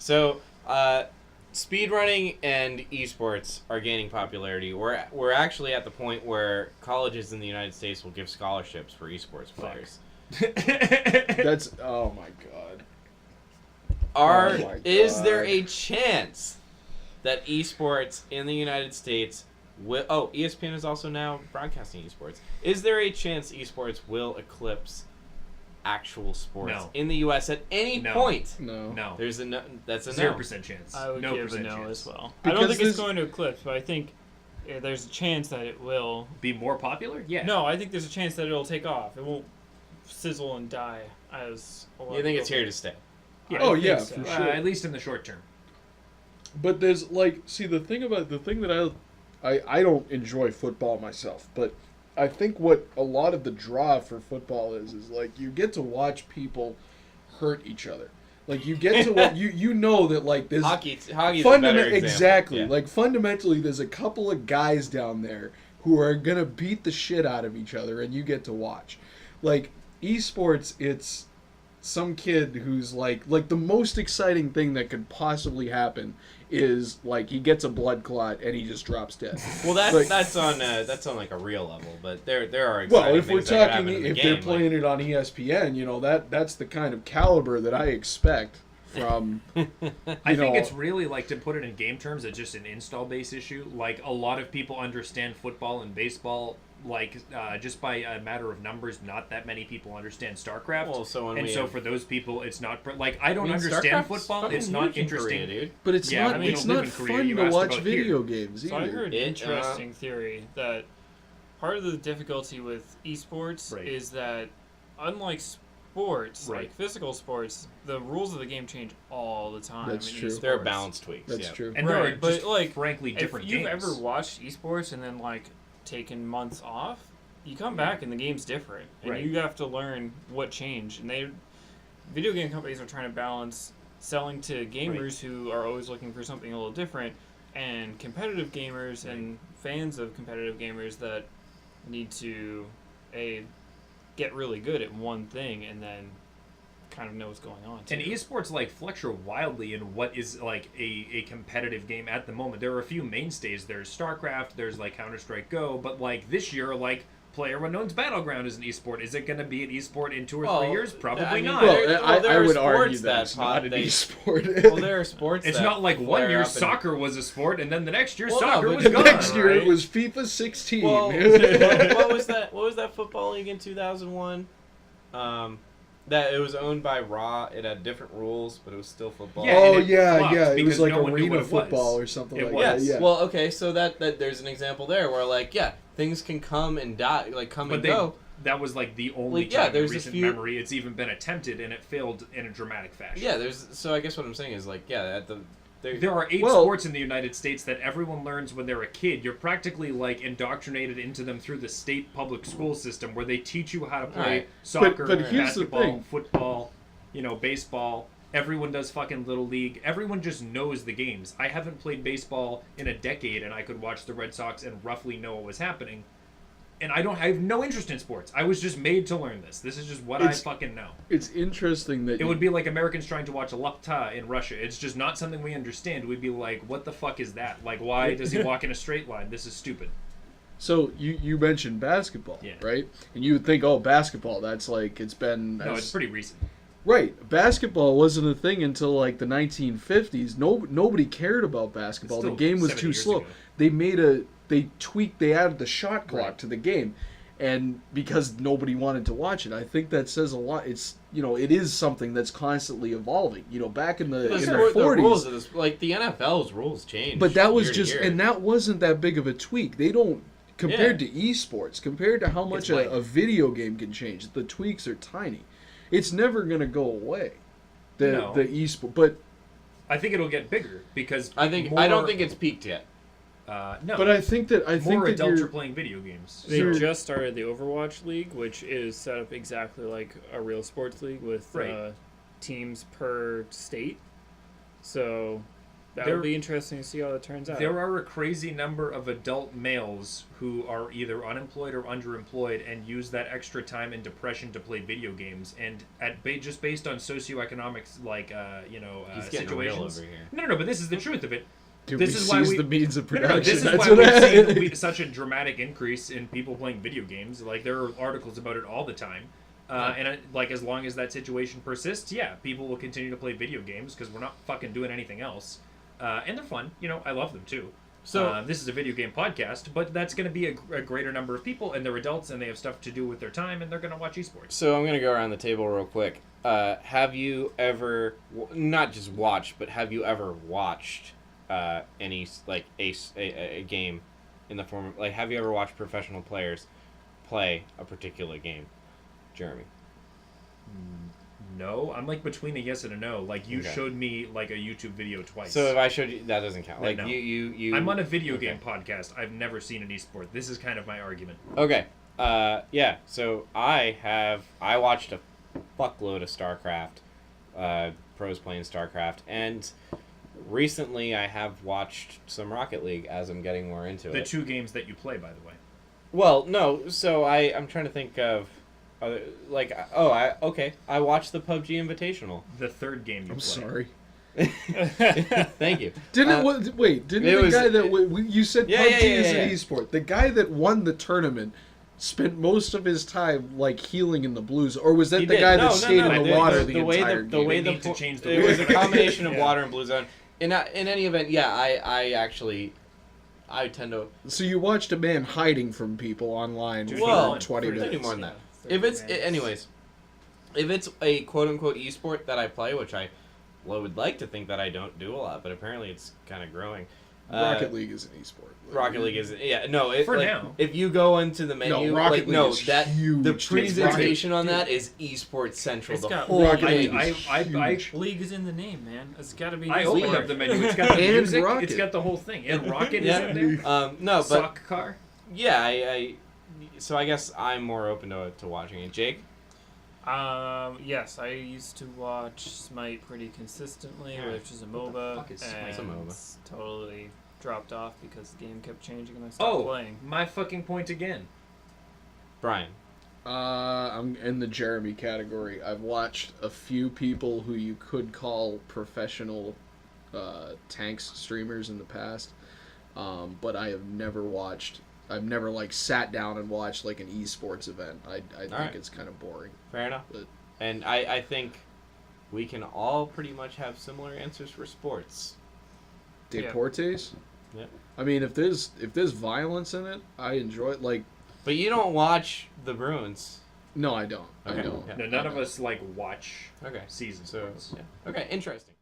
So, speedrunning and esports are gaining popularity. We're actually at the point where colleges in the United States will give scholarships for esports players. That's oh my god. Is there a chance that esports in the United States will? Oh, ESPN is also now broadcasting esports. Is there a chance esports will eclipse actual sports in the U.S. at any point? No. There's a no. That's a 0% chance. I would no give a no chance. as well. Because I don't think it's going to eclipse, but I think there's a chance that it will be more popular. Yeah. No, I think there's a chance that it'll take off. It won't sizzle and die as. You think it's here to stay? Yeah. Oh yeah, so. for sure. At least in the short term. But there's the thing that I don't enjoy football myself, but I think what a lot of the draw for football is like you get to watch people hurt each other. Like you get to what you know that like this hockey's a better example. Exactly. Yeah. Like fundamentally there's a couple of guys down there who are gonna beat the shit out of each other and you get to watch. Like esports, it's some kid who's like the most exciting thing that could possibly happen is like he gets a blood clot and he just drops dead. Well, that's on like a real level, but there are exciting if we're things that could talking happen in the they're game, playing it on ESPN, you know that's the kind of caliber that I expect from. I think it's really like, to put it in game terms, it's just an install base issue. Like a lot of people understand football and baseball. Like just by a matter of numbers, not that many people understand StarCraft. Well, so for those people, it's not like I don't understand football. It's not interesting, Korea, dude. But it's not. It's not fun to watch video games either. So I heard an interesting theory that part of the difficulty with esports is that unlike sports, like physical sports, the rules of the game change all the time. That's true. Esports. There are balance tweaks. That's true. And there are just frankly different if games. you've ever watched esports and then taken months off, you come back and the game's different, and you have to learn what changed. And video game companies are trying to balance selling to gamers who are always looking for something a little different, and competitive gamers and fans of competitive gamers that need to get really good at one thing and then kind of know what's going on too. And esports fluctuate wildly in what is a competitive game at the moment. There are a few mainstays. There's StarCraft, there's Counter-Strike Go, but this year PlayerUnknown's Battleground is an esport. Is it going to be an esport in 2 or 3 years? Probably not. I would argue that it's not an esport. Well, there are sports. It's not like 1 year soccer was a sport, and then the next year soccer was the gone. next year it was FIFA 16. Well, what was that? What was that football league in 2001? That it was owned by Raw. It had different rules, but it was still football. Yeah, it was like no one knew arena what it football was. or something It like was. that. Yeah. Well, okay, so that there's an example there where things can come and die, go. That was the only time in recent few... memory it's even been attempted, and it failed in a dramatic fashion. Yeah, so I guess what I'm saying is there are 8 sports in the United States that everyone learns when they're a kid. You're practically indoctrinated into them through the state public school system, where they teach you how to play soccer, but here's basketball, the thing. football, baseball. Everyone does fucking Little League. Everyone just knows the games. I haven't played baseball in a decade, and I could watch the Red Sox and roughly know what was happening. And I have no interest in sports. I was just made to learn this. This is just what I fucking know. It's interesting that it would be like Americans trying to watch a Lapta in Russia. It's just not something we understand. We'd be like, what the fuck is that? Why does he walk in a straight line? This is stupid. So you mentioned basketball, right? And you would think, basketball, that's it's been... No, it's pretty recent. Right. Basketball wasn't a thing until the 1950s. Nobody cared about basketball. The game was too slow. Ago. They added the shot clock to the game, and because nobody wanted to watch it. I think that says a lot. It's it is something that's constantly evolving. Back in the 40s, the rules of this, the NFL's rules changed. But that was and that wasn't that big of a tweak. They don't compared to esports, compared to how much a video game can change. The tweaks are tiny. It's never gonna go away. The esport, but I think it'll get bigger because I don't think it's peaked yet. No, but I think that adults are playing video games. They just started the Overwatch League, which is set up exactly like a real sports league with teams per state. So That'll be interesting to see how it turns out. There are a crazy number of adult males who are either unemployed or underemployed and use that extra time and depression to play video games. And just based on socioeconomics, like He's getting real situations. over here. No, but this is the truth of it. Dude, this is why the means of No, production. this is That's why what we've seen such a dramatic increase in people playing video games. Like there are articles about it all the time. Like as long as that situation persists, yeah, people will continue to play video games because we're not fucking doing anything else. And they're fun. I love them too. So this is a video game podcast, but that's going to be a greater number of people, and they're adults, and they have stuff to do with their time, and they're going to watch esports. So I'm going to go around the table real quick. Have you ever, not just watched, but have you ever watched any, like, a game in the form of, like, have you ever watched professional players play a particular game, Jeremy? No, I'm like between a yes and a no. Like you showed me like a YouTube video twice. So if I showed you, that doesn't count. Like no. you. I'm on a video game podcast. I've never seen an esport. This is kind of my argument. Okay. Yeah. So I watched a fuckload of StarCraft, pros playing StarCraft, and recently I have watched some Rocket League as I'm getting more into it. The two games that you play, by the way. Well, no. So I'm trying to think of. I watched the PUBG Invitational. The third game you play. I'm sorry. Thank you. Didn't the guy that you said PUBG is an esport? The guy that won the tournament spent most of his time like healing in the blues, or was that guy that stayed in the water the entire game? It was a combination of water and blue zone. In any event, yeah, I tend to. So you watched a man hiding from people online for 20 minutes. More than that. If it's a quote unquote esport that I play, which I would like to think that I don't do a lot, but apparently it's kind of growing. Rocket League is an esport. Rocket League is now. If you go into the menu, huge. The presentation on that is eSports Central. It's the got whole Rocket thing. League. League is in the name, man. It's got to be. I opened up the menu. It's got the And music. Rocket. It's got the whole thing. And Rocket is in there. No, but Sock car. yeah, so I guess I'm more open to watching it. Jake? Yes, I used to watch Smite pretty consistently, which is a MOBA, fuck is Smite? and It's a MOBA. it's totally dropped off because the game kept changing and I stopped playing. My fucking point again. Brian? I'm in the Jeremy category. I've watched a few people who you could call professional tanks streamers in the past, but I have never watched. I've never like sat down and watched like an esports event. I think it's kind of boring. Fair enough. But, And I think we can all pretty much have similar answers for sports. Deportes? Yeah. I mean, if there's violence in it, I enjoy it. Like, But you don't watch the Bruins. no, I don't. Okay. I don't. Yeah. No, none of us like watch Okay. season So sports. yeah. Okay. Interesting.